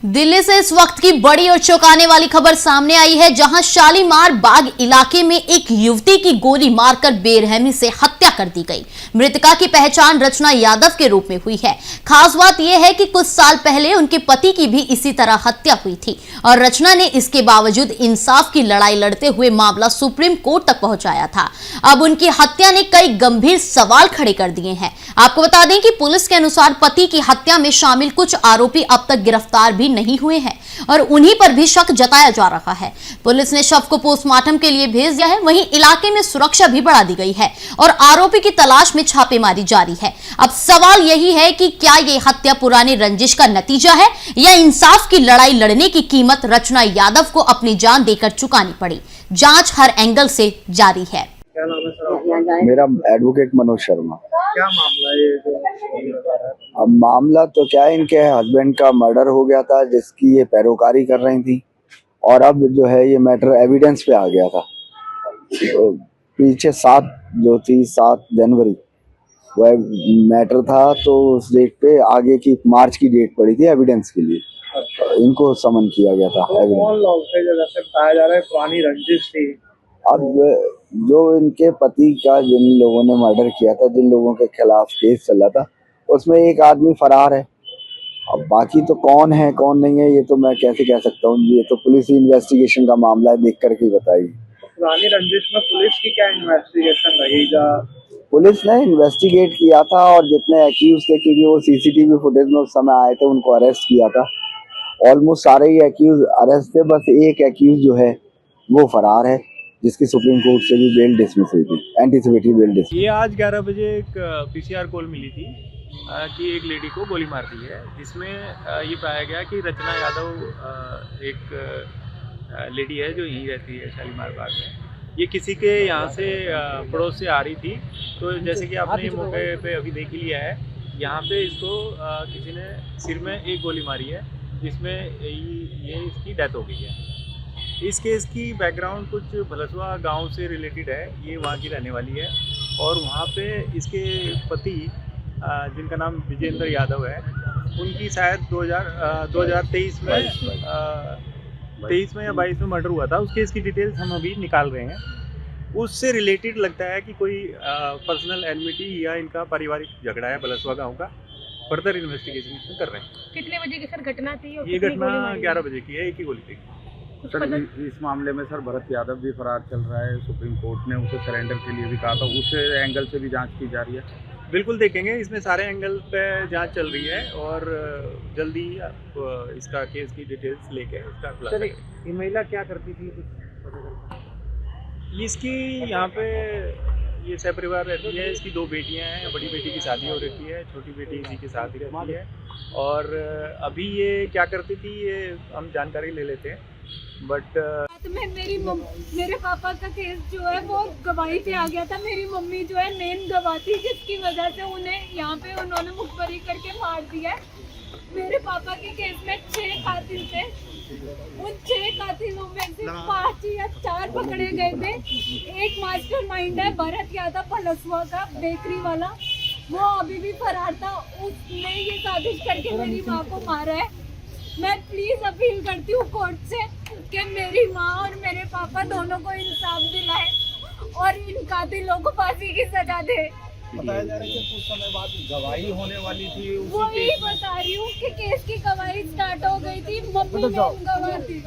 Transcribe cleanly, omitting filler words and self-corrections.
दिल्ली से इस वक्त की बड़ी और चौंकाने वाली खबर सामने आई है, जहां शालीमार बाग इलाके में एक युवती की गोली मारकर बेरहमी से हत्या कर दी गई। मृतका की पहचान रचना यादव के रूप में हुई है। खास बात यह है कि कुछ साल पहले उनके पति की भी इसी तरह हत्या हुई थी और रचना ने इसके बावजूद इंसाफ की लड़ाई लड़ते हुए मामला सुप्रीम कोर्ट तक पहुंचाया था। अब उनकी हत्या ने कई गंभीर सवाल खड़े कर दिए हैं। आपको बता दें कि पुलिस के अनुसार पति की हत्या में शामिल कुछ आरोपी अब तक गिरफ्तार भी नहीं हुए हैं और उन्हीं पर भी शक जताया जा रहा है। पुलिस ने शव को पोस्टमार्टम के लिए भेज दिया है। वहीं इलाके में सुरक्षा भी बढ़ा दी गई है और आरोपी की तलाश में छापेमारी जारी है। अब सवाल यही है कि क्या ये हत्या पुरानी रंजिश का नतीजा है या इंसाफ की लड़ाई लड़ने की कीमत रचना यादव को अपनी जान देकर चुकानी पड़ी। जांच हर एंगल से जारी है। क्या नाम है सर? मेरा एडवोकेट मनोज शर्मा। क्या मामला है ये? अब मामला तो क्या है, इनके हस्बैंड का मर्डर हो गया था जिसकी ये पैरोकारी कर रही थी और अब जो है ये मैटर एविडेंस पे आ गया था। तो पीछे 7 जनवरी वह मैटर था, तो उस डेट पे आगे की मार्च की डेट पड़ी थी एविडेंस के लिए। इनको समन किया गया था। कौन लोग थे? जैसे बताया जा रहा है पुरानी रंजिश थी। अब जो इनके पति का जिन लोगों ने मर्डर किया था, जिन लोगों के खिलाफ केस चला था, उसमें एक आदमी फरार है। अब बाकी तो कौन है कौन नहीं है ये तो मैं कैसे कह सकता हूँ। ये तो पुलिस इन्वेस्टिगेशन का मामला है, देख करके बताइए। पुरानी रंजिश में पुलिस की क्या इन्वेस्टिगेशन रही? पुलिस ने इन्वेस्टिगेट किया था और जितने एक्यूज थे, क्योंकि वो सीसीटीवी फुटेज में उस समय आए थे, उनको अरेस्ट किया था। ऑलमोस्ट सारे ही एक्यूज अरेस्ट थे, बस एक एक्यूज जो है वो फरार है, जिसकी सुप्रीम कोर्ट से भी बेल डिसमिस हुई थी, एंटीसिपेटरी बेल डिसमिस। ये आज 11 बजे एक पीसीआर कॉल मिली थी कि एक लेडी को गोली मार दी है, जिसमें ये पाया गया कि रचना यादव एक लेडी है जो यहीं रहती है शालीमार बाग में। ये किसी के यहाँ से पड़ोस से आ रही थी, तो जैसे कि आपने मौके पे अभी देख ही लिया है, यहाँ पे इसको किसी ने सिर में एक गोली मारी है, जिसमें ये इसकी डेथ हो गई है। इस केस की बैकग्राउंड कुछ भलसवा गांव से रिलेटेड है। ये वहाँ की रहने वाली है और वहाँ पे इसके पति जिनका नाम विजेंद्र यादव है, उनकी शायद 2023 में 23 में या 22 में मर्डर हुआ था। उस केस की डिटेल्स हम अभी निकाल रहे हैं। उससे रिलेटेड लगता है कि कोई पर्सनल एनमिटी या इनका पारिवारिक झगड़ा है भलसवा गाँव का। फर्दर इन्वेस्टिगेशन इसमें कर रहे हैं। कितने बजे की सर घटना थी? और ये घटना 11 बजे की है, एक ही गोली थी। सर इस मामले में सर भरत यादव भी फरार चल रहा है। सुप्रीम कोर्ट ने उसे सरेंडर के लिए भी कहा था, उस एंगल से भी जांच की जा रही है। बिल्कुल देखेंगे, इसमें सारे एंगल पे जांच चल रही है और जल्दी आप इसका केस की डिटेल्स लेके इसका खुलासा करेंगे। ये महिला क्या करती थी? इसकी यहाँ पे ये सपरिवार रहती है। इसकी 2 बेटियां हैं। बड़ी बेटी की शादी हो रखी है, छोटी बेटी इसी के साथ ही रहती है। और अभी ये क्या करती थी ये हम जानकारी ले लेते हैं, बट मेरे पापा का केस जो है वो गवाही पे आ गया था। मेरी मम्मी जो है मेन गवाह थी, जिसकी वजह से उन्हें यहाँ पे उन्होंने मुखबरी करके मार दिया है। मेरे पापा के केस में 6 कातिल थे। उन 6 कातिलों में से 5 या 4 पकड़े गए थे। एक मास्टरमाइंड है भरत यादव भलसवा का, बेकरी वाला, वो अभी भी फरार था। उसने ये साजिश करके मेरी माँ को मारा है। मैं प्लीज अपील करती हूँ कोर्ट से कि मेरी माँ और मेरे पापा दोनों को इंसाफ दिलाए और इन कातिलों को फांसी की सजा दे। बताया जा रहा है कि कुछ समय बाद गवाही होने वाली थी। वही बता रही हूँ कि केस की गवाही स्टार्ट हो गई थी। मम्मी गवाह थी।